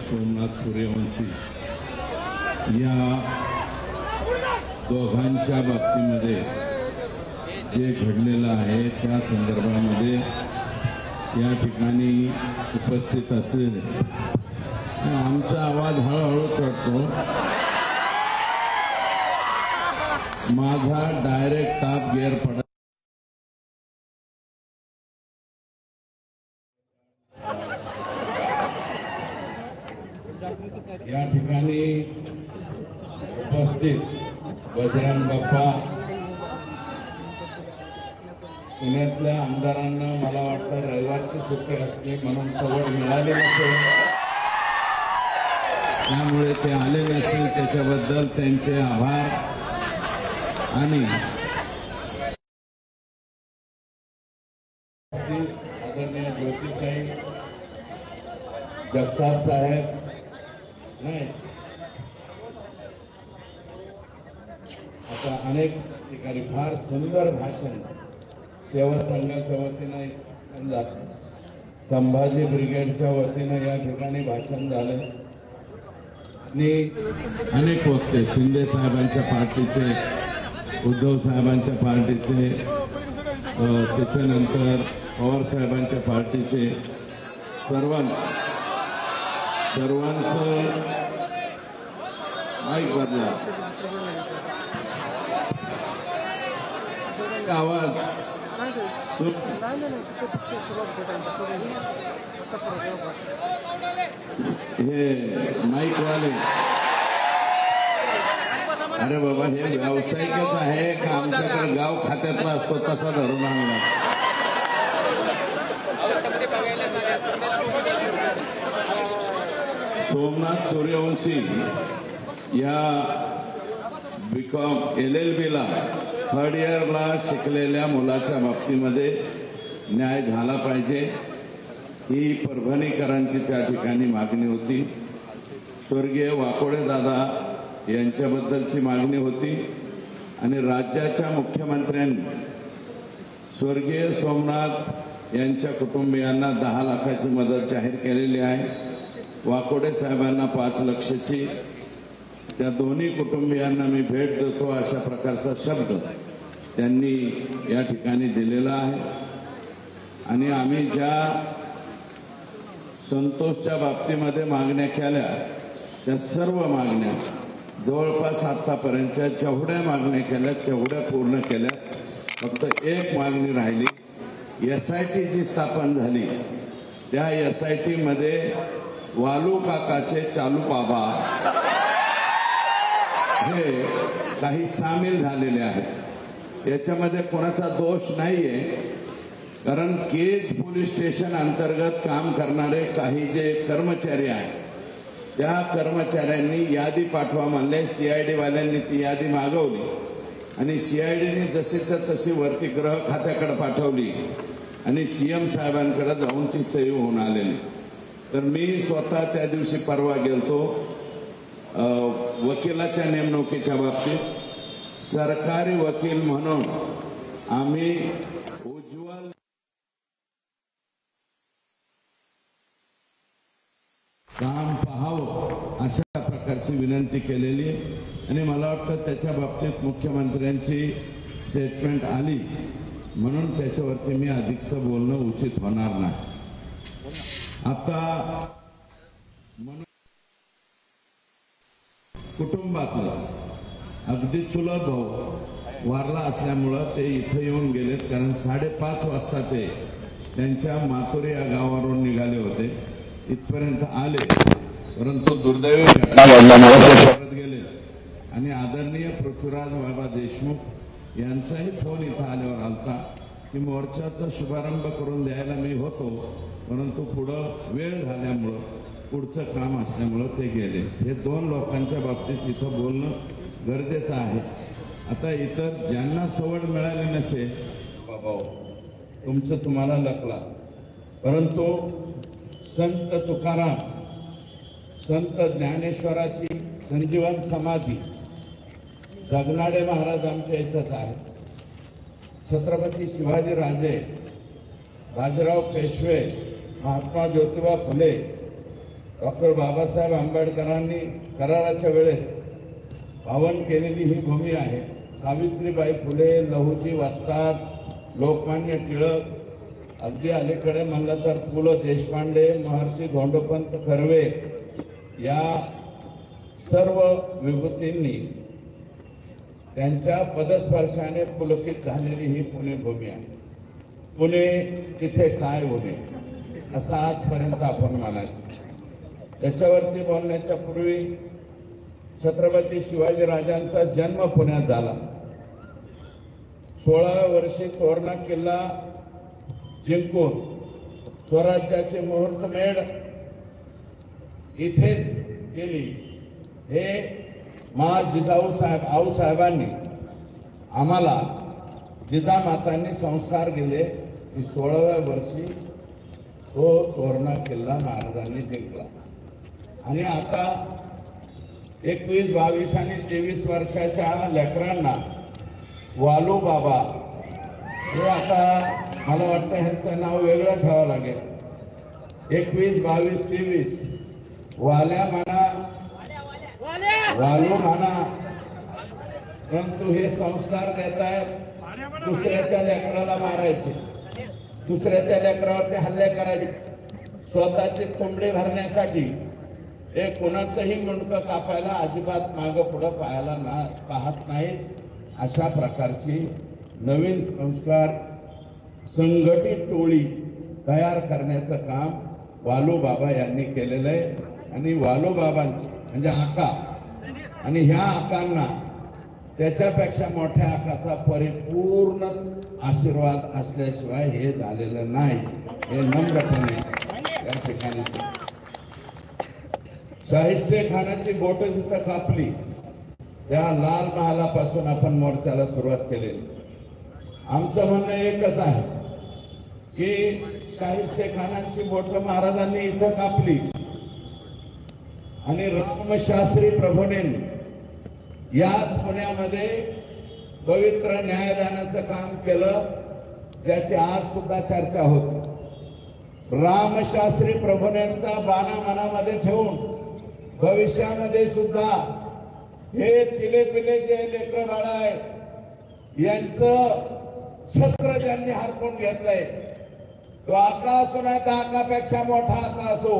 सोमनाथ सूर्यवंशी या दोघांच्या बाबतीमध्ये जे घडलेलं आहे त्या संदर्भामध्ये या ठिकाणी उपस्थित असलेले आमचा आवाज हळूहळू चढतो। माझा डायरेक्ट टॉप गिअर पडत या ठिकाणी उपस्थित बजरंग बाप्पा पुण्यातल्या आमदारांना मला वाटतं रविवारची सुट्टी असली म्हणून सवड मिळाली नसेल, त्यामुळे ते आले नसतील, त्याच्याबद्दल त्यांचे आभार। आणि आदरणीय ज्योतिताई जगताप साहेब नाही आता अनेक ठिकाणी फार सुंदर भाषण सेवा संघाच्या वतीनं झालं, संभाजी ब्रिगेडच्या वतीनं या ठिकाणी भाषण झालं आणि अनेक वक्ते शिंदे साहेबांच्या पार्टीचे, उद्धव साहेबांच्या पार्टीचे, त्याच्यानंतर पवार साहेबांच्या पार्टीचे सर्वांचं माईक बदला आवाज हे माईक वाले अरे बाबा हे व्यावसायिकच आहे का आमच्याकडे गाव खात्यातला असतो तसा धरून आणला। सोमनाथ सूर्यवंशी या बीकॉम LLB ला थर्ड इयरला शिकलेल्या मुलाच्या बाबतीमध्ये न्याय झाला पाहिजे ही परभणीकरांची त्या ठिकाणी मागणी होती। स्वर्गीय वाकोडे दादा यांच्याबद्दलची मागणी होती आणि राज्याच्या मुख्यमंत्र्यांनी स्वर्गीय सोमनाथ यांच्या कुटुंबियांना 10 लाखाची मदत जाहीर केलेली आहे। वाकोडे साहेबांना 5 लाखाची, त्या दोन्ही कुटुंबियांना मी भेट देतो अशा प्रकारचा शब्द त्यांनी या ठिकाणी दिलेला आहे। आणि आम्ही ज्या संतोषच्या बाबतीमध्ये मागण्या केल्या त्या सर्व मागण्या जवळपास आतापर्यंतच्या जेवढ्या मागण्या केल्या तेवढ्या पूर्ण केल्या। फक्त एक मागणी राहिली, SIT जी स्थापन झाली त्या SIT मध्ये वालू काकाचे चालू बाबा हे काही सामील झालेले आहेत। याच्यामध्ये कोणाचा दोष नाहीये, कारण केज पोलीस स्टेशन अंतर्गत काम करणारे काही जे कर्मचारी आहेत त्या कर्मचाऱ्यांनी यादी पाठवा म्हणले। CID वाल्यांनी ती यादी मागवली आणि CIDने जशीच्या तशी वरती गृह खात्याकडे पाठवली आणि CM साहेबांकडे जाऊन ती सही होऊन आलेली। तर मी स्वतः त्या दिवशी परवा गेलतो वकिलाच्या नेमणुकीच्या बाबतीत। सरकारी वकील म्हणून आम्ही उज्ज्वल काम पाहावं अशा प्रकारची विनंती केलेली आहे आणि मला वाटतं त्याच्या बाबतीत मुख्यमंत्र्यांची स्टेटमेंट आली म्हणून त्याच्यावरती मी अधिकचं बोलणं उचित होणार नाही। आता कुटुंबातलंच अगदी चुलत भाऊ वारला असल्यामुळं ते इथं येऊन गेलेत, कारण 5:30 वाजता ते त्यांच्या मातुरी या गावावरून निघाले होते, इथपर्यंत आले परंतु दुर्दैवी घटना घडल्यामुळे परत गेले। आणि आदरणीय पृथ्वीराज बाबा देशमुख यांचाही फोन इथं आल्यावर आलता की मोर्चाचा शुभारंभ करून द्यायला मी होतो, परंतु पुढं वेळ झाल्यामुळं पुढचं काम असल्यामुळं ते गेले। हे 2 लोकांच्या बाबतीत इथं बोलणं गरजेचं आहे। आता इतर ज्यांना सवड मिळाली नसेल बाबा तुमचं तुम्हाला लकला, परंतु संत तुकाराम, संत ज्ञानेश्वराची संजीवन समाधी जगनाडे महाराज आमच्या इथंच आहे। छत्रपती शिवाजी राजे, बाजीराव पेशवे, महात्मा ज्योतिबा फुले डॉक्टर बाबासाहेब आंबेडकरांनी कराराच्या वेळेस पावन केलेली ही भूमी आहे। सावित्रीबाई फुले, लहुजी वस्ताद, लोकमान्य टिळक, अगदी अलीकडे म्हणलं तर पु ल देशपांडे, महर्षी धोंडोपंत कर्वे या सर्व विभूतींनी त्यांच्या पदस्पर्शाने पुलकित झालेली ही पुणे भूमी आहे। पुणे तिथे काय उणे असं आजपर्यंत आपण म्हणायचं। त्याच्यावरती बोलण्याच्या पूर्वी छत्रपती शिवाजी राजांचा जन्म पुण्यात झाला। 16व्या वर्षी तोरणा किल्ला जिंकून स्वराज्याची मुहूर्तमेढ इथेच केली। हे जिजाऊ साहेबांनी आम्हाला जिजामातांनी संस्कार दिले की 16व्या वर्षी तो तोरणा किल्ला महाराजांनी जिंकला। आणि आता 21, 22 आणि 23 वर्षाच्या लेकरांना वालू बाबा हे आता मला वाटतं ह्यांचं नाव वेगळं ठेवावं लागेल। 21, 22, 23 वाल्या म्हणा, वालू म्हणा, परंतु हे संस्कार देत आहेत दुसऱ्याच्या लेकराला मारायचे, दुसऱ्याच्या लेकरावरती हल्ले करायचे, स्वतःची कोंबडी भरण्यासाठी हे कोणाचंही मुंडकं कापायला अजिबात मागं पुढं पाहत नाहीत। अशा प्रकारची नवीन संस्कार संघटित टोळी तयार करण्याचं काम वालू बाबा यांनी केलेलं आहे। आणि वालू बाबांचे म्हणजे आका आणि ह्या आकांना त्याच्यापेक्षा मोठ्या आकाचा परिपूर्ण आशीर्वाद असल्याशिवाय हे झालेलं नाही, हे नम्रपणे या ठिकाणी। शाहिस्ते खानाची बोट जिथं कापली त्या लाल महालापासून आपण मोर्चाला सुरुवात केलेली। आमचं म्हणणं एकच आहे की शाहिस्ते खानाची बोट महाराजांनी इथं कापली आणि रामशास्त्री प्रभूने याच पुण्यामध्ये पवित्र न्यायदानाचं काम केलं, ज्याची आज सुद्धा चर्चा होती। रामशास्त्री प्रभूंचा बाणा मनामध्ये ठेवून भविष्यामध्ये सुद्धा हे चिलेपिले जे लेकरं बाळं आहेत यांचं छत्र ज्यांनी हरपून घेतलंय, तो आका असो नाही तर आकापेक्षा मोठा आका असो,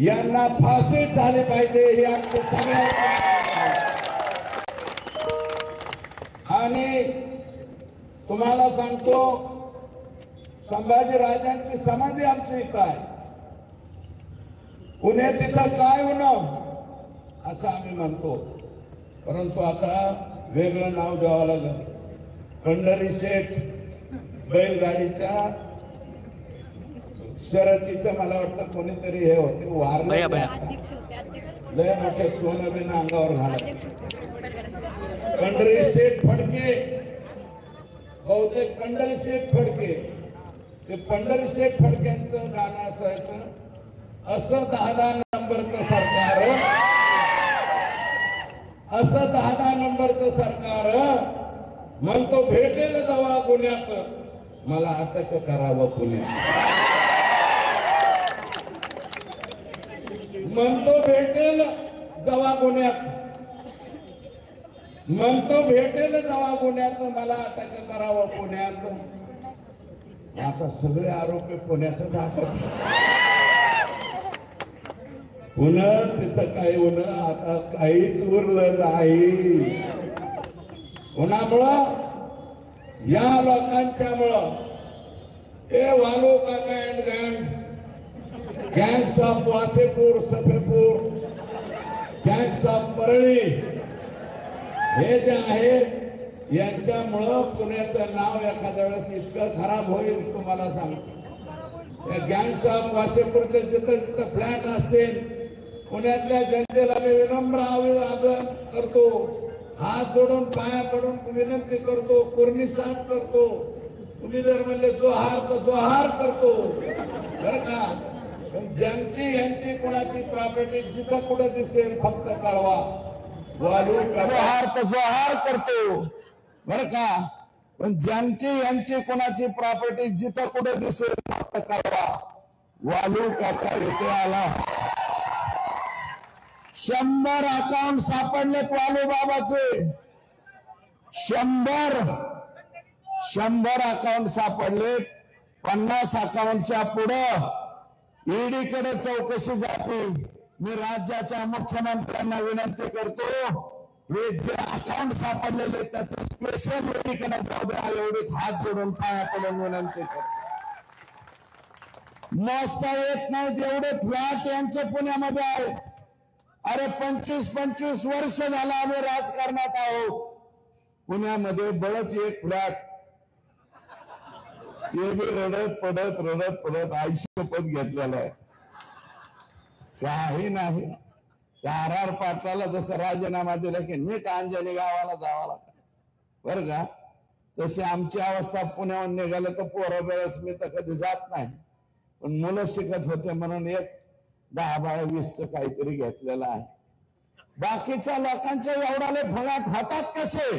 यांना फाशी झाली पाहिजे ही आमची सगळ्यांची। आणि तुम्हाला सांगतो संभाजी राजांची समाधी आमची इथं आहे। पुणे तिथं काय होणं असं आम्ही म्हणतो, परंतु आता वेगळं नाव द्यावं लागलं। पंढरी शेठ बैलगाडीच्या शर्यतीचं मला वाटतं कोणीतरी हे होते वारले, लय मोठे सोनं बिन अंगावर घालत। पंढरी शेठ फडके, बहुतेक पंढरी शेठ फडके, ते पंढरी शेठ फडक्यांचं गाणं असायचं, असं 10-10 नंबरचं सरकार, असं 10-10 नंबरचं सरकार म्हणतो भेटेल जावा गुन्ह्यात, मला अटक करावं पुण्यात। म्हणतो भेटेल जावा गुन्ह्यात, म्हणतो भेटेल जावा गुन्ह्यात, मला अटक करावं पुण्यात। आता सगळे आरोपी पुण्यातच अटक, पुन्हा तिथं काय होणं आता काहीच उरलं नाही। कोणामुळं? या लोकांच्यामुळं। हे वालू काका अँड गँग, गँग्स ऑफ वासेपूर, सफेपूर, गँग्स ऑफ परळी, हे जे आहे यांच्यामुळं पुण्याचं नाव एखाद्या वेळेस इतकं खराब होईल तुम्हाला सांगतो। या गँग्स ऑफ वासेपूरचे जिथं जिथं फ्लॅट असतील, पुण्यातल्या जनतेला मी विनम्र आवाहन करतो, हात जोडून पाया पडून विनंती करतो, कुर्णी साथ करतो, तुम्ही जर म्हणले जोहार तर जोहार करतो बरं का। ज्यांची यांची कोणाची प्रॉपर्टी जिथं कुठं दिसेल फक्त कळवा, वालू जोहार तर जोहार करतो बरं का। पण ज्यांची यांची कोणाची प्रॉपर्टी जिथं कुठं दिसेल फक्त कळवा, वालू काका इथे आला। 100 अकाउंट सापडलेत वालूबाबाचे. 100 अकाउंट सापडलेत. 50 अकाउंटच्या पुढं ईडीकडे चौकशी जाते. मी राज्याच्या मुख्यमंत्र्यांना विनंती करतो, हे जे अकाउंट सापडलेले त्याचं स्पेशल ईडीकडे जाऊ द्या, एवढीच हात जोडून पाया पडून विनंती करतो. मोजता येत नाहीत एवढे फ्लॅट यांचे पुण्यामध्ये आहे. अरे 25-25 वर्ष झालं आम्ही राजकारणात आहोत. पुण्यामध्ये बळच एक फ्लॅट, ते बी रडत पडत आयुष्यपद घेतलेला आहे. काही नाही. RR पाटलाला जसं राजीनामा दिला की नीट अंजनी गावाला जावा लागला बरं का, तशी आमची अवस्था पुण्याहून निघालं तर पोरं बेळत मी तर कधी जात नाही, पण मुलं शिकत होते म्हणून एक 10-20 काहीतरी घेतलेलं आहे. बाकीच्या लोकांच्या एवढाले फळाट होतात कसे?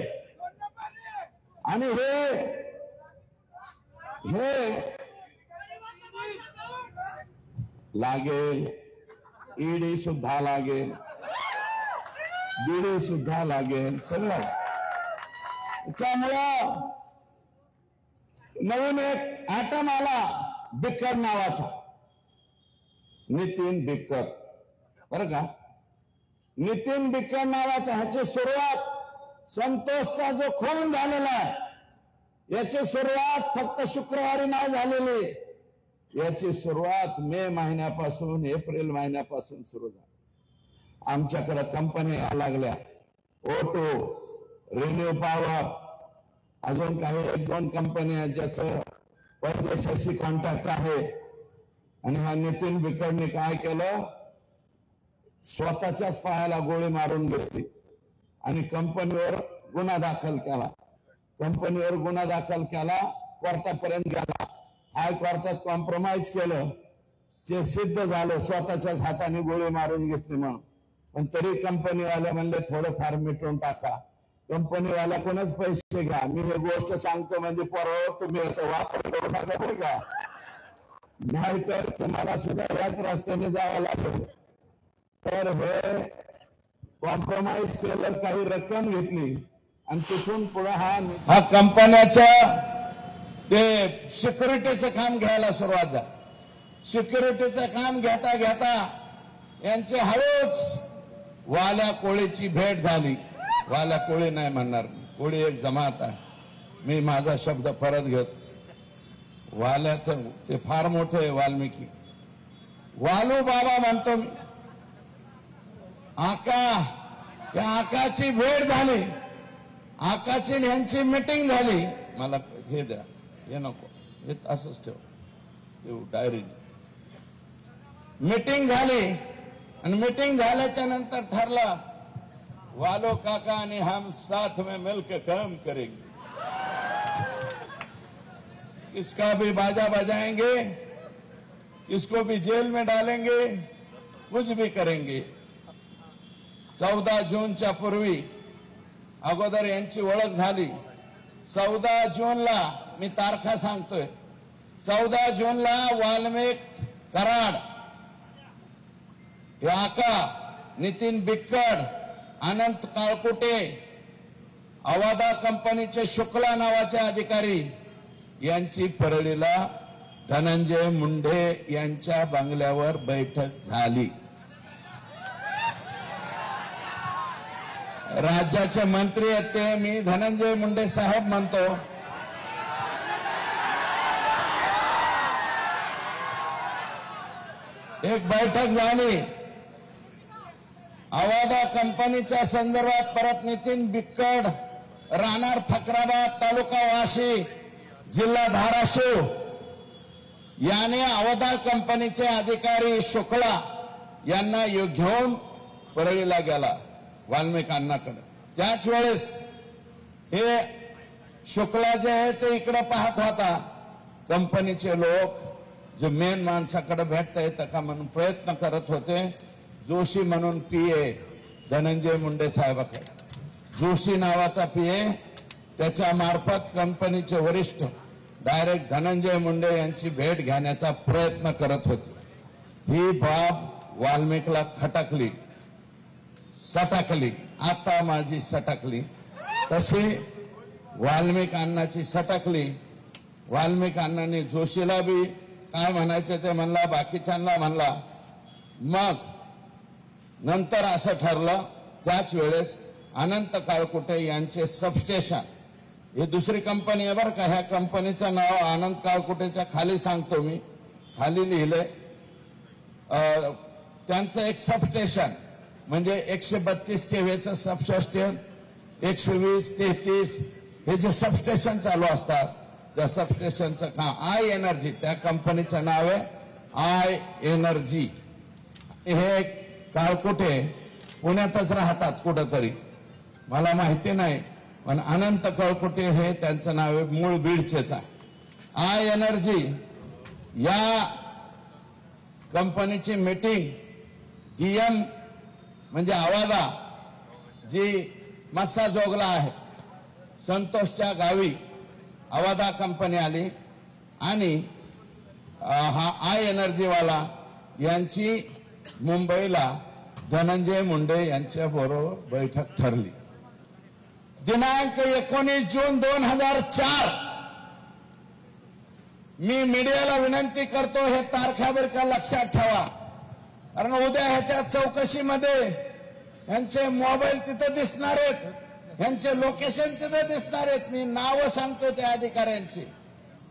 आणि हे लागेल, ईडी सुद्धा लागेल, बीडी सुद्धा लागेल, सगळं. त्यामुळं नवीन एक ऍटम आला बिक्कर नावाचा, नितीन बिक्कर बरं का. नितीन बिक्कर नावाचा, ह्याची सुरुवात संतोषचा जो खून झालेला आहे याची सुरुवात फक्त शुक्रवारी नाही झालेली. याची सुरुवात मे महिन्यापासून एप्रिल महिन्यापासून सुरू झाली. आमच्याकडे कंपन्या यायला लागल्या, ओटो, रिन्यू पॉवर, अजून काही 1-2 कंपन्या ज्याचं परदेशाशी कॉन्टॅक्ट आहे. आणि हा नितीन बिक्करने काय केलं, स्वतःच्याच पायाला गोळी मारून घेतली आणि कंपनीवर गुन्हा दाखल केला. कंपनीवर गुन्हा दाखल केला, कोर्टापर्यंत गेला, हायकोर्टात कॉम्प्रोमाइज केलं, ते सिद्ध झालं स्वतःच्याच हाताने गोळी मारून घेतली म्हणून. पण तरी कंपनीवाले म्हणले थोडंफार मिटवून टाका. कंपनीवाला कोणच पैसे घ्या, मी हे गोष्ट सांगतो म्हणजे परवा तुम्ही याचा वापर करू नका बरं का, नाहीतर तुम्हाला सुद्धा याच रस्त्याने जावं लागेल. तर हे कॉम्प्रोमाइज केलं, काही रक्कम घेतली आणि तिथून पुढे हा कंपन्याचं ते सिक्युरिटीचं काम घ्यायला सुरुवात झाली. सिक्युरिटीचं काम घेता घेता यांचे हळूच वाल्या कोळीची भेट झाली. वाल्या कोळी नाही म्हणणार, कोळी एक जमात आहे, मी माझा शब्द परत घेत. वाल्याचं ते फार मोठे आहे वाल्मिकी, वालू बाबा म्हणतो मी. त्या आकाची भेट झाली, आकाची यांची मीटिंग झाली. मला हे द्या, हे नको, हे असंच ठेव डायरी. मीटिंग झाली आणि मीटिंग झाल्याच्या नंतर ठरलं वालो काका आणि हम साथ में मिलकर काम करेंगे, किसका भी बाजा बजाएंगे, किसको भी जेल में डालेंगे, कुछ भी करेंगे. 14 जूनच्या पूर्वी अगोदर यांची ओळख झाली. 14 जूनला मी तारखा सांगतोय, 14 जूनला वाल्मिक कराड, आका, नितीन बिक्कड, अनंत काळकुटे, अवादा कंपनीचे शुक्ला नावाचे अधिकारी यांची परळीला धनंजय मुंडे यांच्या बंगल्यावर बैठक झाली. राज्याचे मंत्री आहेत ते, मी धनंजय मुंडे साहेब म्हणतो. एक बैठक झाली. अवादा कंपनीच्या संदर्भात परत नितीन बिक्कड, राहणार फकराबाद, तालुका वाशी, जिल्हा धाराशिव, याने अवादा कंपनीचे अधिकारी शुक्ला यांना घेऊन परळीला गेला वाल्मिक अण्णाकडे. त्याच वेळेस हे शुक्ला जे आहे ते इकडे पाहत होता. कंपनीचे लोक जे मेन माणसाकडे भेटता येतं का म्हणून प्रयत्न करत होते. जोशी म्हणून पीए धनंजय मुंडे साहेबाकडे, जोशी नावाचा पीए, त्याच्या मार्फत कंपनीचे वरिष्ठ डायरेक्ट धनंजय मुंडे यांची भेट घेण्याचा प्रयत्न करत होते. ही बाब वाल्मिकला खटकली. सटकली, आता माझी सटकली, तशी वाल्मिक अण्णाची सटकली. वाल्मिक अण्णांनी जोशीला बी काय म्हणायचं ते म्हणला, बाकीच्यांना म्हणला. मग नंतर असं ठरलं, त्याच वेळेस अनंत काळकुटे यांचे सबस्टेशन, ही दुसरी कंपनी आहे बरं का, ह्या कंपनीचं नाव अनंत काळकुटेच्या खाली सांगतो मी, खाली लिहिलंय. त्यांचं एक सबस्टेशन म्हणजे 132 केव्हीचं सबस्टेशन, 120, 33 हे जे सबस्टेशन चालू असतात, त्या सबस्टेशनचं काम आय एनर्जी, त्या कंपनीचं नाव आहे आय एनर्जी. हे काळकुटे पुण्यातच राहतात कुठंतरी, मला माहिती नाही, पण अनंत काळकुटे हे त्यांचं नाव आहे, मूळ बीडचेच आहे. आय एनर्जी या कंपनीची मीटिंग डीएम म्हणजे आवादा, जी मस्साजोगला आहे, संतोषच्या गावी आवादा कंपनी आली आणि हा आय एनर्जीवाला यांची मुंबईला धनंजय मुंडे यांच्या बरोबर बैठक ठरली. दिनांक 19 जून 2004. मी मीडियाला विनंती करतो, हे तारखा बिरखा लक्षात ठेवा, कारण उद्या ह्याच्या चौकशीमध्ये यांचे मोबाईल तिथे दिसणार आहेत, यांचे लोकेशन तिथे दिसणार आहेत. मी नाव सांगतो त्या अधिकाऱ्यांची.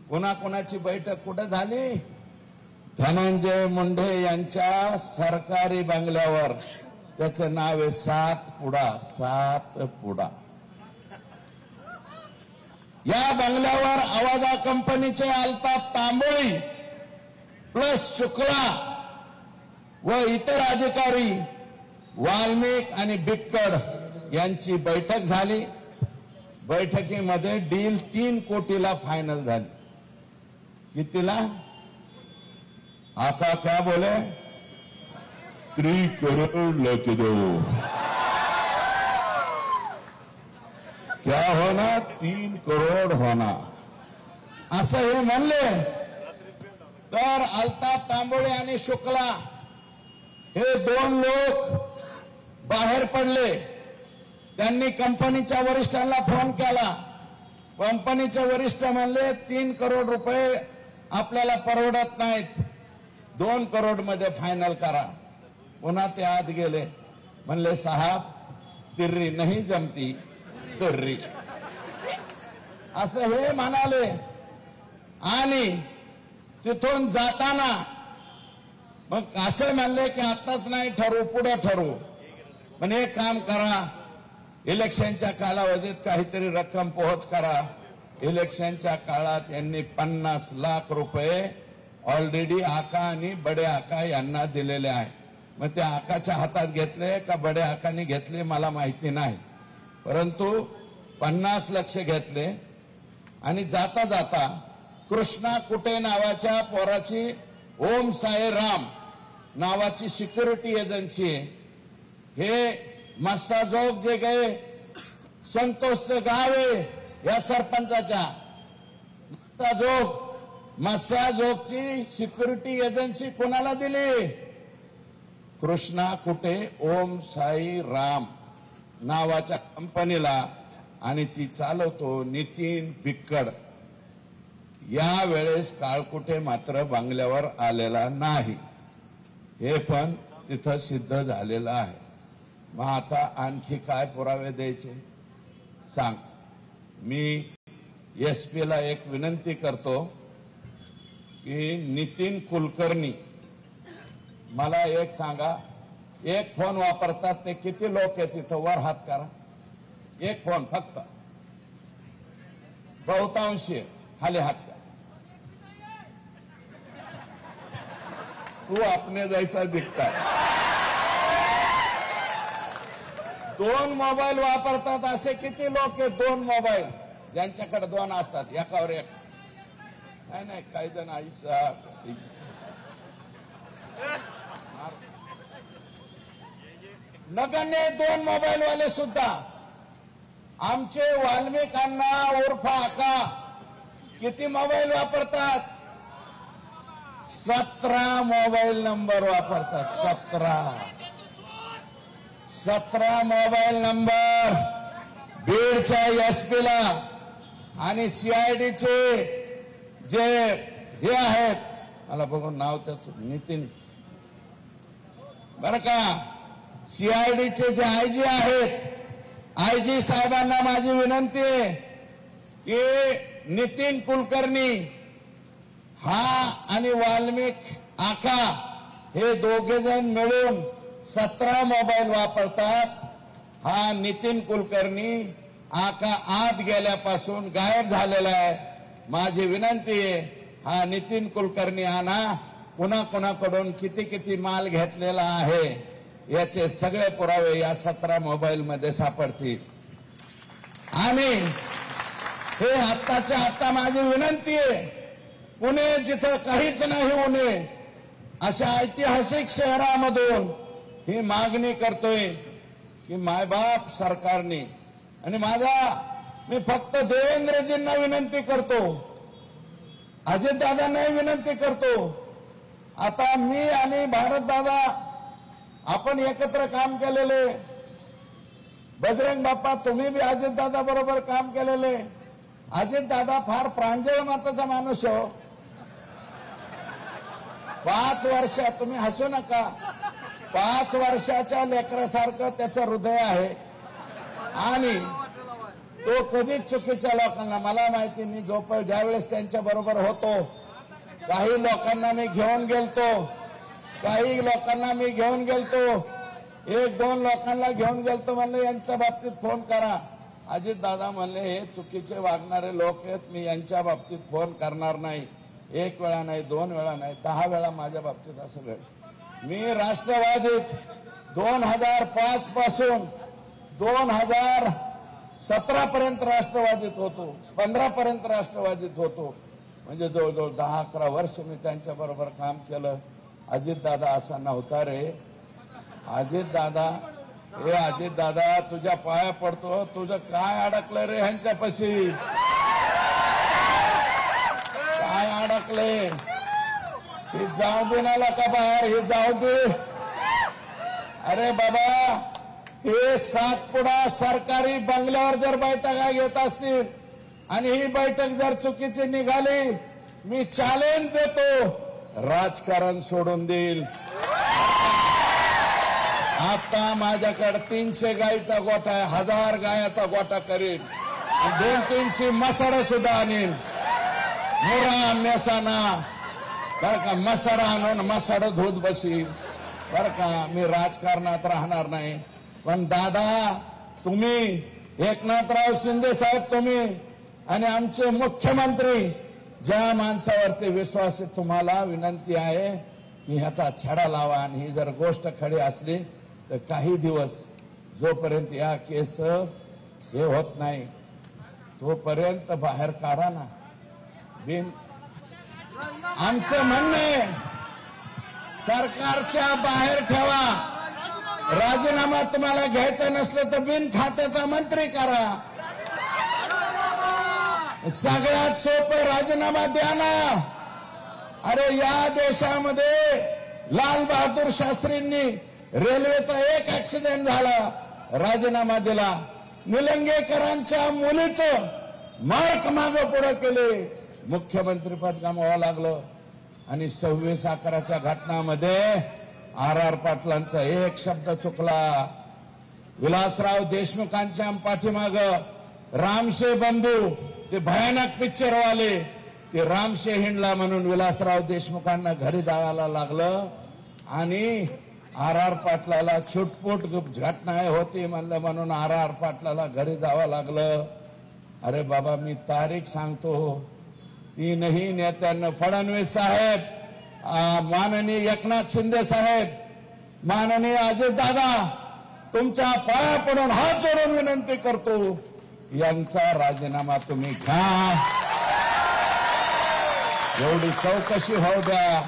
कोणाकोणाची बैठक कुठे झाली? धनंजय मुंडे यांच्या सरकारी बंगल्यावर. त्याचं नाव आहे सातपुडा. या बंगल्यावर आवाजा कंपनीचे अल्ताफ तांबोळी प्लस शुक्ला व इतर अधिकारी, वाल्मिक आणि बिक्कड यांची बैठक झाली. बैठकीमध्ये डील 3 कोटीला फायनल झाली. कितीला? आका क्या बोले? 3 करोड़ लेके दो. क्या होना? 3 करोड़ होना, असं हे म्हणले. तर अल्ताफ तांबोळे आणि शुक्ला हे 2 लोक बाहेर पडले. त्यांनी कंपनीच्या वरिष्ठांना फोन केला. कंपनीचे वरिष्ठ म्हणले 3 करोड रुपये आपल्याला परवडत नाहीत, 2 करोड मध्ये फायनल करा. पुन्हा ते आत गेले, म्हणले साहेब तिर्री नाही जमती तिर्री, असं हे म्हणाले. आणि तिथून जाताना मग असं म्हणले की आताच नाही ठरवू, पुढे ठरवू. पण एक काम करा, इलेक्शनच्या कालावधीत काहीतरी रक्कम पोहोच करा. इलेक्शनच्या काळात यांनी 50 लाख रुपये ऑलरेडी आका आणि बडे आका यांना दिलेले आहे. मग ते आकाच्या हातात घेतले का बडे आकाने घेतले मला माहिती नाही, परंतु 50 लाख घेतले. आणि जाता जाता कृष्णा कुटे नावाच्या पोराची ओम साई राम नावाची सिक्युरिटी एजन्सी आहे. हे मस्साजोग जे गए संतोषचं गाव आहे या सरपंचाच्या, मस्साजोगची सिक्युरिटी एजन्सी कोणाला दिली? कृष्णा कुटे ओम साई राम नावाच्या कंपनीला. आणि ती चालवतो नितीन बिक्कड. या वेळेस काळकुटे मात्र बंगल्यावर आलेला नाही, हे पण तिथं सिद्ध झालेलं आहे. मग आता आणखी काय पुरावे द्यायचे सांग. मी एसपीला एक विनंती करतो की नितीन कुलकर्णी, मला एक सांगा, एक फोन वापरतात ते किती लोक आहेत तिथं? वर हात करा. एक फोन फक्त, बहुतांशी खाली हात करा. तू अपने जैसा दिखता है. 2 मोबाईल वापरतात असे किती लोक आहेत? 2 मोबाईल ज्यांच्याकडे 2 असतात, एकावर एक. नाही काही जण आईसा नगण्य 2 मोबाईल वाले सुद्धा. आमचे वाल्मिक अण्णा उर्फ आका किती मोबाईल वापरतात? 17 मोबाईल नंबर वापरतात. 17 मोबाईल नंबर बीडच्या एसपीला आणि सीआयडीचे जे हे आहेत, मला बघून नाव त्याचं नितीन बरं का, सीआयडीचे जे आयजी आहेत, आयजी साहेबांना माझी विनंती आहे की नितीन कुलकर्णी हा आणि वाल्मिक आका हे दोघे जण मिळून 17 मोबाईल वापरतात. हा नितीन कुलकर्णी आका आत गेल्यापासून गायब झालेला आहे. माझी विनंती आहे, हा नितीन कुलकर्णी आणा. कुणाकुणाकडून किती किती माल घेतलेला आहे याचे सगळे पुरावे या 17 मोबाईल मध्ये सापडतील. आणि हे आत्ताच्या आत्ता माझी विनंती आहे, पुणे जिथं काहीच नाही होणे अशा ऐतिहासिक शहरामधून ही मागणी करतोय की मायबाप सरकारने, आणि मी फक्त देवेंद्रजींना विनंती करतो, अजितदादांनाही विनंती करतो. आता मी आणि भारतदादा आपण एकत्र काम केलेले, बजरंग बाप्पा तुम्ही बी अजितदादा बरोबर काम केलेले. अजितदादा फार प्रांजळ मताचा माणूस हो. 5 वर्ष, तुम्ही हसू नका, 5 वर्षाच्या लेकरासारखं त्याचं हृदय आहे. आणि तो कधीच चुकीच्या लोकांना, मला माहिती, मी ज्यावेळेस त्यांच्या बरोबर होतो, काही लोकांना मी घेऊन गेलतो, 1-2 लोकांना घेऊन गेलतो, म्हणले यांच्या बाबतीत फोन करा. अजितदादा म्हणले हे चुकीचे वागणारे लोक आहेत, मी यांच्या बाबतीत फोन करणार नाही. 1 वेळा नाही, 2 वेळा नाही, 10 वेळा माझ्या बाबतीत असं घडलं. मी राष्ट्रवादीत 2005 पासून 2017 पर्यंत राष्ट्रवादीत होतो, 15 पर्यंत राष्ट्रवादीत होतो. म्हणजे जवळजवळ 10-11 वर्ष मी त्यांच्या बरोबर काम केलं. अजितदादा असा नव्हता रे. अजितदादा तुझ्या पाया पडतो, तुझं काय अडकलं रे ह्यांच्यापाशी, काय अडकले? हे जाऊ दे ना का बाहेर, हे जाऊ दे. अरे बाबा, हे सातपुडा सरकारी बंगल्यावर जर बैठका घेत असतील आणि ही बैठक जर चुकीची निघाली, मी चॅलेंज देतो, राजकारण सोडून देईल. आता माझ्याकडे 300 गायीचा गोठा आहे, 1000 गायाचा गोठा करीन, 200-300 मसाडा सुद्धा आणीन. मुरा मेसाना बर का, मसाडा आणून मसाड धुत बसीन बर का. मी राजकारणात राहणार नाही. पण दादा, तुम्ही, एकनाथराव शिंदे साहेब, तुम्ही आणि आमचे मुख्यमंत्री, ज्या माणसावरती विश्वास आहे, तुम्हाला विनंती आहे की ह्याचा छडा लावा. आणि ही जर गोष्ट खरी असली तर काही दिवस, जोपर्यंत या केस हे होत नाही तोपर्यंत बाहेर काढा ना. आमचं म्हणणं आहे, सरकारच्या बाहेर ठेवा. राजीनामा तुम्हाला घ्यायचा नसलं तर बिन खात्याचा मंत्री करा. सगळ्यात सोपं राजीनामा द्या ना. अरे या देशामध्ये लाल बहादूर शास्त्रींनी रेल्वेचा एक ऍक्सिडेंट झाला, राजीनामा दिला. निलंगेकरांच्या मुलीचं मार्क मागं पुढे केले, मुख्यमंत्रीपद गमावं लागलं. आणि 26/11च्या घटनामध्ये RR पाटलांचा एक शब्द चुकला. विलासराव देशमुखांच्या पाठीमाग रामशे बंधू, ते भयानक पिक्चरवाले, ते रामशे हिंडला म्हणून विलासराव देशमुखांना घरी जायला लागलं. आणि RR पाटलाला छुटपुट घटना होती म्हणून RR पाटलाला घरी जावं लागलं. अरे बाबा, मी तारीख सांगतो, 3ही नेत्यांना, फडणवीस साहेब, माननीय एकनाथ शिंदे साहेब, माननीय अजितदादा, तुमच्या पाया पडून हात जोडून विनंती करतो, यांचा राजीनामा तुम्ही घ्या. एवढी चौकशी होऊ द्या,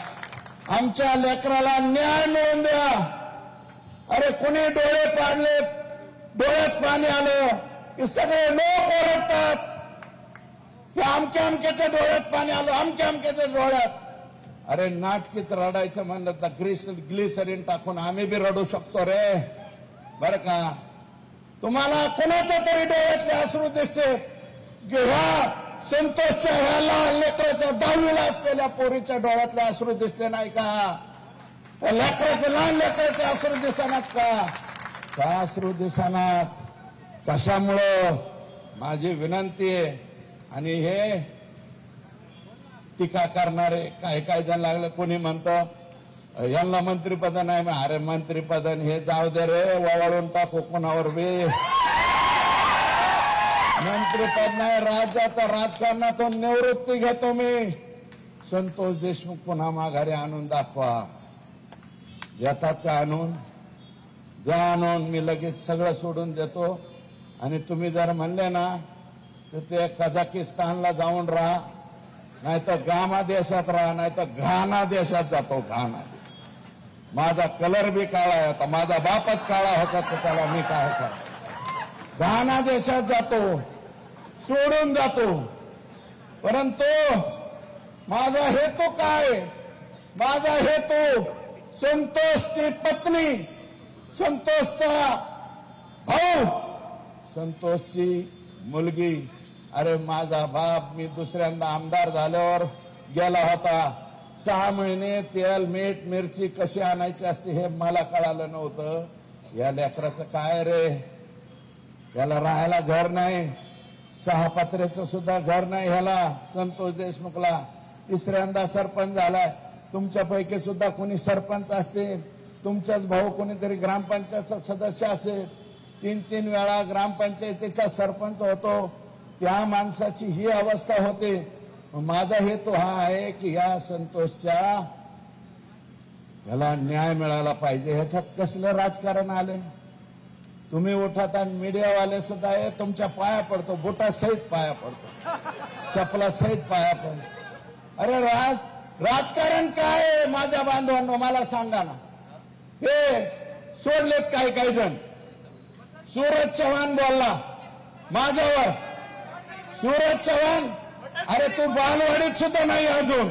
आमच्या लेकराला न्याय मिळवून द्या. अरे कुणी डोळे पाडले, डोळ्यात पाणी आलं की सगळे लोक ओरडतात की अमक्या अमक्याच्या डोळ्यात पाणी आलं, अमक्या अमक्याच्या डोळ्यात. अरे नाटकीच रडायचं म्हणलं तर ग्लिसरीन टाकून आम्ही बी रडू शकतो रे. बर का? तुम्हाला कोणाच्या तरी डोळ्यातले अश्रू दिसते की ह्या संतोषच्या ह्या लहान लेकराच्या 10वीला असलेल्या पोरीच्या डोळ्यातले अश्रू दिसले नाही का? त्या लेकराचे लहान लेकराचे अश्रू दिसनात का अश्रू दिसनात? कशामुळं? माझी विनंती आहे. आणि हे टीका करणारे काही जण लागले. कोणी म्हणतं यांना मंत्रिपद नाही. अरे मंत्रिपद हे जाऊ दे रे, वळवून टाकू कोणावर बी. मंत्रिपद नाही, राज्याच्या राजकारणातून निवृत्ती घेतो मी. संतोष देशमुख पुन्हा माघारी आणून दाखवा. येतात का आणून? द्या आणून, मी लगेच सगळं सोडून देतो. आणि तुम्ही जर म्हणले ना तर ते कझाकिस्तानला जाऊन राहा, नाहीतर गामा देशात राहा, नाहीतर घाना देशात जातो. घाना देश माझा कलर बी काळा आहे. आता माझा बापच काळा होता तर त्याला मी काय करतो? घाना देशात जातो, सोडून जातो. परंतु माझा हेतू काय? माझा हेतू संतोषची पत्नी, संतोषचा भाऊ, संतोषची मुलगी. अरे माझा बाप मी दुसऱ्यांदा आमदार झाल्यावर गेला होता. 6 महिने तेल मीठ मिरची कशी आणायची असते हे मला कळालं नव्हतं. या लेकराचं काय रे? याला राहायला घर नाही, 6 पत्र्याचं सुद्धा घर नाही ह्याला. संतोष देशमुखला 3ऱ्यांदा सरपंच झालाय. तुमच्यापैकी सुद्धा कोणी सरपंच असतील, तुमचाच भाऊ कोणीतरी ग्रामपंचायतचा सदस्य असेल, 3 वेळा ग्रामपंचायतीचा सरपंच होतो. त्या माणसाची ही अवस्था होते. माझा हेतू हा आहे की या संतोषच्या ह्याला न्याय मिळाला पाहिजे. ह्याच्यात कसलं राजकारण आले? तुम्ही उठत आणि मीडियावाले सुद्धा आहे तुमच्या पाया पडतो, बुटासहित पाया पडतो, चपलासहित पाया पडतो. अरे राजकारण काय आहे? माझ्या बांधवांनो मला सांगा ना. हे सोडलेत काही जण. सूरज चव्हाण बोलला माझ्यावर. सूरज चव्हाण, अरे तू बालवाडीत सुद्धा नाही अजून,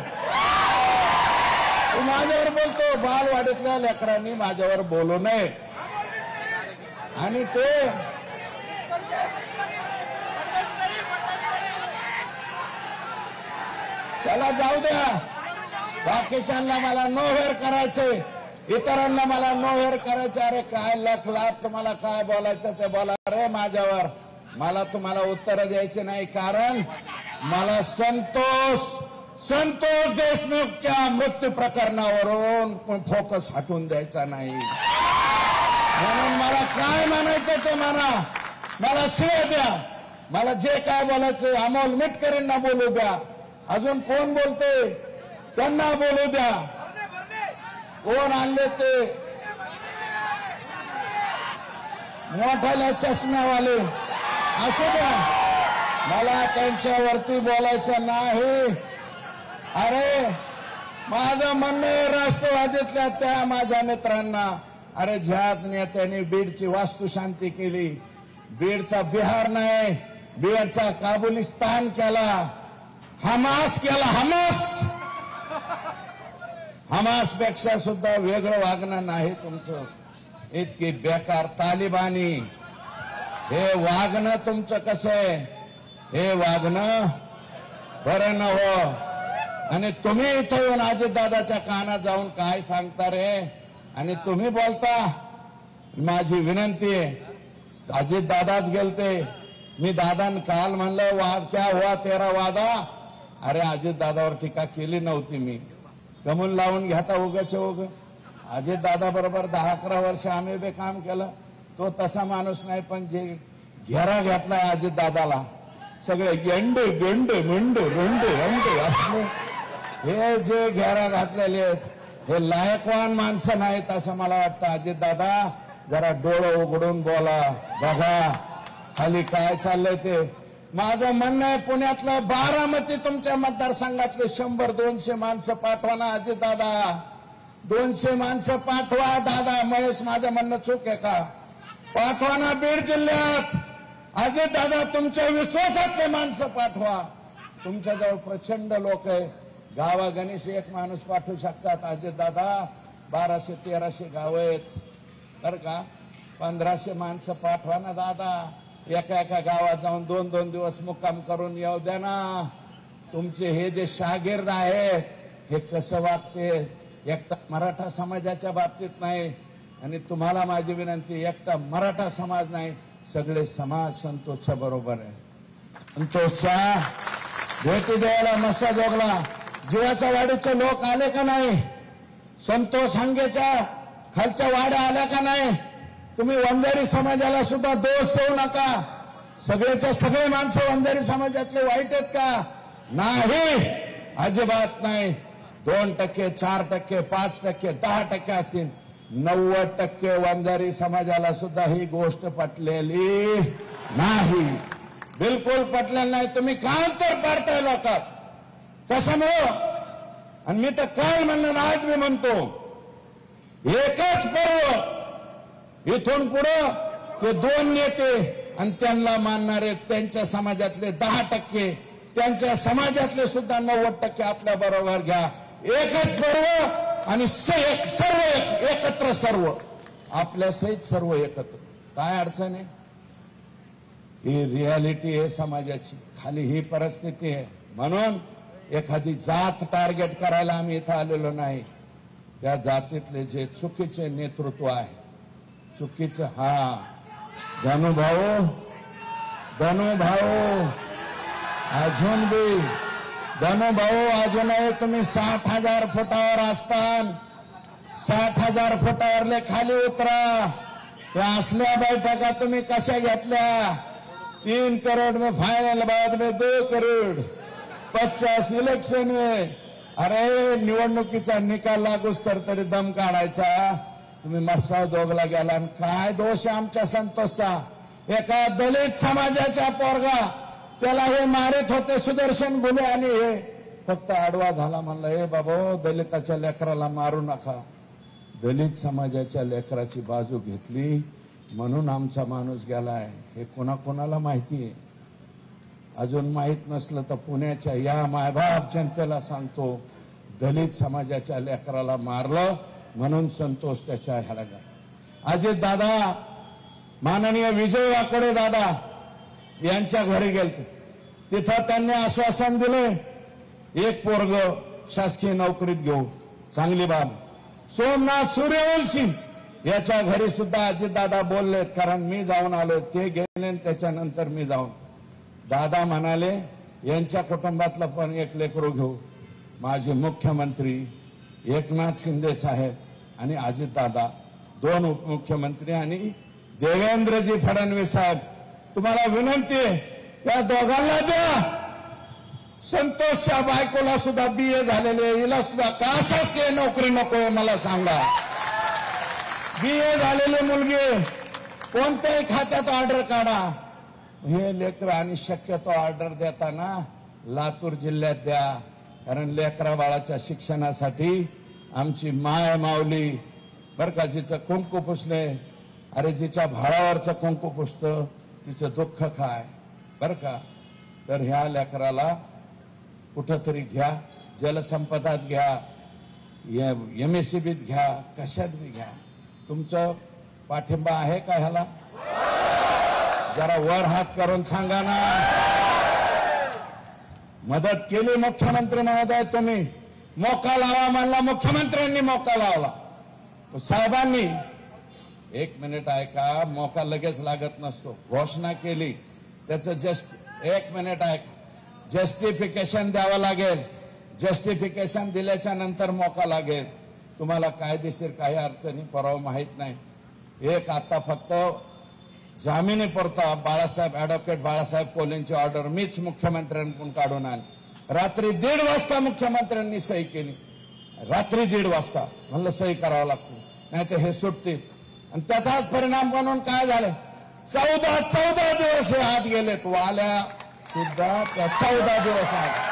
तू माझ्यावर बोलतो. बालवाडीतल्या लेकरांनी माझ्यावर बोलू नये. आणि ते चला जाऊ द्या. बाकीच्यांना मला नो हेअर करायचे, इतरांना मला नो हेअर करायचे. अरे काय लाख तुम्हाला काय बोलायचं ते बोला रे माझ्यावर. मला तुम्हाला उत्तर द्यायचे नाही, कारण मला संतोष देशमुखच्या मृत्यू प्रकरणावरून फोकस हटवून द्यायचा नाही. म्हणून मला काय म्हणायचं ते म्हणा, मला शिव्या द्या, मला जे काय बोलायचं अमोल मिटकरींना बोलू द्या, अजून कोण बोलते त्यांना बोलू द्या. कोण आणले ते मोठ्याल्या चष्म्यावाले असू द्या, मला त्यांच्यावरती बोलायचं नाही. अरे माझं म्हणणं आहे राष्ट्रवादीतल्या त्या माझ्या मित्रांना, अरे ज्या नेत्यांनी बीडची वास्तुशांती केली, बीडचा बिहार नाही, बीडचा काबुलिस्तान केला, हमास केला. हमास पेक्षा सुद्धा वेगळं वागणं नाही तुमचं. इतकी बेकार तालिबानी हे वागणं तुमचं कसं आहे? हे वागणं बरं नव्हं. आणि तुम्ही इथं येऊन अजितदादाच्या कानात जाऊन काय सांगता रे? आणि तुम्ही बोलता. माझी विनंती आहे, अजितदादाच गेलते. मी दादान काल म्हणलं क्या हुआ तेरा वादा. अरे अजितदादावर टीका केली नव्हती मी. गमून लावून घेता उगाच उग. अजितदादा बरोबर 10-11 वर्ष आम्ही बे काम केलं. तो तसा माणूस नाही, पण जे घेरा घेतलाय अजितदादाला, सगळे गेंडे गेंडे मेंडे रेंडे रंडे असले हे जे घेरा घातलेले हे लायकवान माणसं नाहीत असं मला वाटतं. अजितदादा जरा डोळं उघडून बोला, बघा खाली काय चाललंय ते. माझं म्हणणं आहे, पुण्यातलं बारामती तुमच्या मतदारसंघातले 100-200 माणसं पाठवा ना अजितदादा. 200 माणसं पाठवा दादा. महेश माझं म्हणणं चूक आहे का? पाठवा ना बीड जिल्ह्यात. अजितदादा तुमच्या विश्वासातले माणसं पाठवा. तुमच्याजवळ प्रचंड लोक आहे. गावागणीस एक माणूस पाठवू शकतात. अजितदादा 1200-1300 गाव आहेत बरं का. 1500 माणसं पाठवा ना दादा, एका एका गावात जाऊन 2-2 दिवस मुक्काम करून येऊ द्या ना. तुमचे हे जे शागिर्द आहेत हे कसं वागते, एकटा मराठा समाजाच्या बाबतीत नाही. आणि तुम्हाला माझी विनंती, एकटा मराठा समाज नाही, सगळे समाज संतोषच्या बरोबर आहे. संतोषच्या भेटी द्यायला मस्साजोगला जीवाच्या वाडीचे लोक आले का नाही? संतोष हांगेच्या खालच्या वाड्या आल्या का नाही? तुम्ही वंजारी समाजाला सुद्धा दोष देऊ नका. सगळेच्या सगळे माणसं वंजारी समाजातले वाईट आहेत का? नाही, अजिबात नाही. 2%, 4%, 5%, 10% असतील, 90% वंजारी समाजाला सुद्धा ही गोष्ट पटलेली नाही, बिलकुल पटलेली नाही. तुम्ही काय तर पाडताय लोकात, कशामुळं? आणि मी तर काल म्हणलं, आज मी म्हणतो, एकच पर्व इथून पुढं ते 2 नेते आणि त्यांना मानणारे त्यांच्या समाजातले 10%, त्यांच्या समाजातले सुद्धा 90% आपल्या बरोबर घ्या. एकच पर्व आणि सर्व एकत्र, सर्व आपल्या सहित सर्व एकत्र. काय अडचण आहे? ही रियालिटी आहे समाजाची. खाली ही परिस्थिती आहे. म्हणून एखादी जात टार्गेट करायला आम्ही इथं आलेलो नाही. त्या जातीतले जे चुकीचे नेतृत्व आहे, चुकीचं, धनुभाऊ अजून बी धनुभाऊ अजूनही तुम्ही 60,000 फुटावर असतान. 60,000 फुटावरले खाली उतरा. त्या असल्या बैठका तुम्ही कशा घेतल्या? 3 करोड में फाइनल, बाद में 2 करोड, 50 इलेक्शन में. अरे निवडणुकीचा निकाल लागूच तर तरी दम काढायचा. तुम्ही मस्ताव जोगला गेला. काय दोष आहे आमच्या संतोषचा? एका दलित समाजाचा पोरगा, त्याला हे मारित होते सुदर्शन बुले, आणि हे फक्त आडवा झाला. म्हणलं, हे बाबा, दलिताच्या लेकराला मारू नका. दलित समाजाच्या लेकराची बाजू घेतली म्हणून आमचा माणूस गेलाय. हे कोणाकोणाला माहिती आहे? अजून माहित नसलं तर पुण्याच्या या मायबाप जनतेला सांगतो, दलित समाजाच्या लेकराला मारलं म्हणून संतोष त्याच्या ह्याला गेला. अजित दादा, माननीय विजय वाकडे दादा यांच्या घरी गेलते. तिथं त्यांनी आश्वासन दिले, एक पोरग शासकीय नोकरीत घेऊ. चांगली बाब. सोमनाथ सूर्यवंशी याच्या घरी सुद्धा अजितदादा बोललेत, कारण मी जाऊन आलो. ते गेले त्याच्यानंतर मी जाऊन. दादा म्हणाले, यांच्या कुटुंबातलं पण एक लेकरू घेऊ. माझे मुख्यमंत्री एकनाथ शिंदे साहेब आणि अजितदादा, 2 उपमुख्यमंत्री आणि देवेंद्रजी फडणवीस साहेब, तुम्हाला विनंती आहे, त्या दोघांना द्या. संतोषच्या बायकोला सुद्धा BA झालेले, हिला सुद्धा शासकीय नोकरी नकोय मला सांगा. BA झालेली मुलगी, कोणत्याही खात्यात ऑर्डर काढा. हे लेकर, आणि शक्यतो ऑर्डर देताना लातूर जिल्ह्यात द्या, कारण लेकरा बाळाच्या शिक्षणासाठी आमची माय माऊली बरं का, जिचं कुंकू पुसले, अरे जिच्या भाळावरचं कुंकू पुसतं तिचं दुःख काय बरं का. तर ह्या लेकराला कुठंतरी घ्या, जलसंपदात घ्या, MSCBत घ्या, कशात बी घ्या. तुमचं पाठिंबा आहे का ह्याला? जरा वर हात करून सांगा ना. मदत केली मुख्यमंत्री महोदय, तुम्ही मोका लावा म्हणला, मुख्यमंत्र्यांनी मोका लावला. साहेबांनी, 1 मिनिट ऐका, मोका लगेच लागत नसतो. घोषणा केली, त्याचं 1 मिनिट ऐका, जस्टिफिकेशन द्यावं लागेल. जस्टिफिकेशन दिल्याच्या नंतर मोका लागेल. तुम्हाला कायदेशीर काही अडचणी परवा माहित नाही. एक आता फक्त जामिनी पुरता ऍडव्होकेट बाळासाहेब कोलेंची ऑर्डर मीच मुख्यमंत्र्यांकडून काढून आली. रात्री 1:30 वाजता मुख्यमंत्र्यांनी सही केली. रात्री 1:30 वाजता म्हणलं सही करावं लागतो, नाही तर हे सुटतील. आणि त्याचाच परिणाम म्हणून काय झालं, 14 दिवस हे आत गेलेत. वाल्या सुद्धा त्या 14 दिवस आत.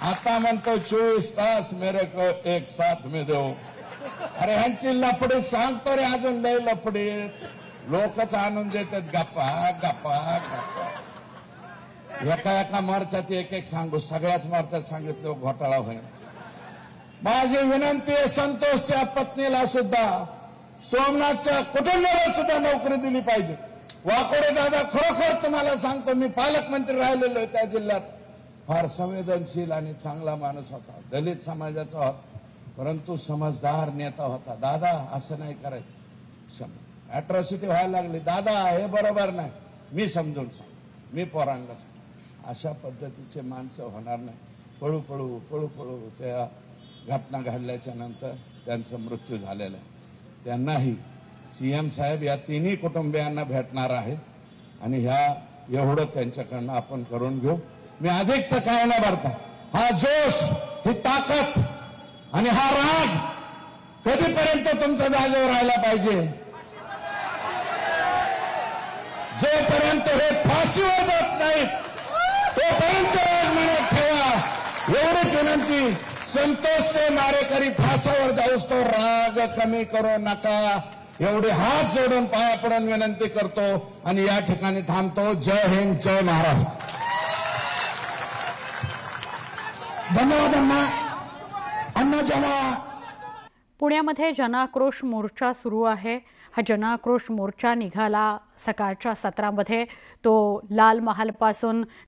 आता म्हणतो 24 तास मेरे को एक साथ में दो. अरे ह्यांची लफडी सांगतो रे, अजून लय लफडी. लोकच आणून देतात गप्पा गप्पा गप्पा. एका मोर्चात एक सांगू, सगळ्याच मोर्चात सांगितलं घोटाळा होईल. माझी विनंती आहे संतोषच्या पत्नीला सुद्धा, सोमनाथच्या कुटुंबाला सुद्धा नोकरी दिली पाहिजे. वाकोडे दादा, खरोखर तुम्हाला सांगतो, मी पालकमंत्री राहिलेलो आहे त्या जिल्ह्यात. फार संवेदनशील आणि चांगला माणूस होता, दलित समाजाचा होता, परंतु समजदार नेता होता. दादा असं नाही करायचं, अॅट्रॉसिटी व्हायला लागली, दादा हे बरोबर नाही, मी समजून सांग, मी पोरांना सांग. अशा पद्धतीचे माणसं होणार नाही. पळू पळू पळू पळू त्या घटना घडल्याच्या नंतर त्यांचा मृत्यू झालेला आहे. त्यांनाही सीएम साहेब या तिन्ही कुटुंबियांना भेटणार आहेत आणि ह्या एवढं त्यांच्याकडनं आपण करून घेऊ. मी अधिकचं काय न भरता, हा जोश, ही ताकद आणि हा राग कधीपर्यंत तुमच्या जागेवर राहायला पाहिजे? जोपर्यंत हे फाशीवर जात नाहीत तोपर्यंत राग मनात ठेवा, एवढीच विनंती. संतोषचे मारेकरी फासावर जाऊस तो राग कमी करू नका, एवढे हात जोडून पाया पडून विनंती करतो आणि या ठिकाणी थांबतो. जय हिंद, जय महाराष्ट्र. धन्यवाद अण्णा. अण्णा जेव्हा पुण्यामध्ये जनआक्रोश मोर्चा सुरू आहे. हा जनआक्रोश मोर्चा निघाला सकाळच्या सत्रामध्ये. तो लाल महालपासून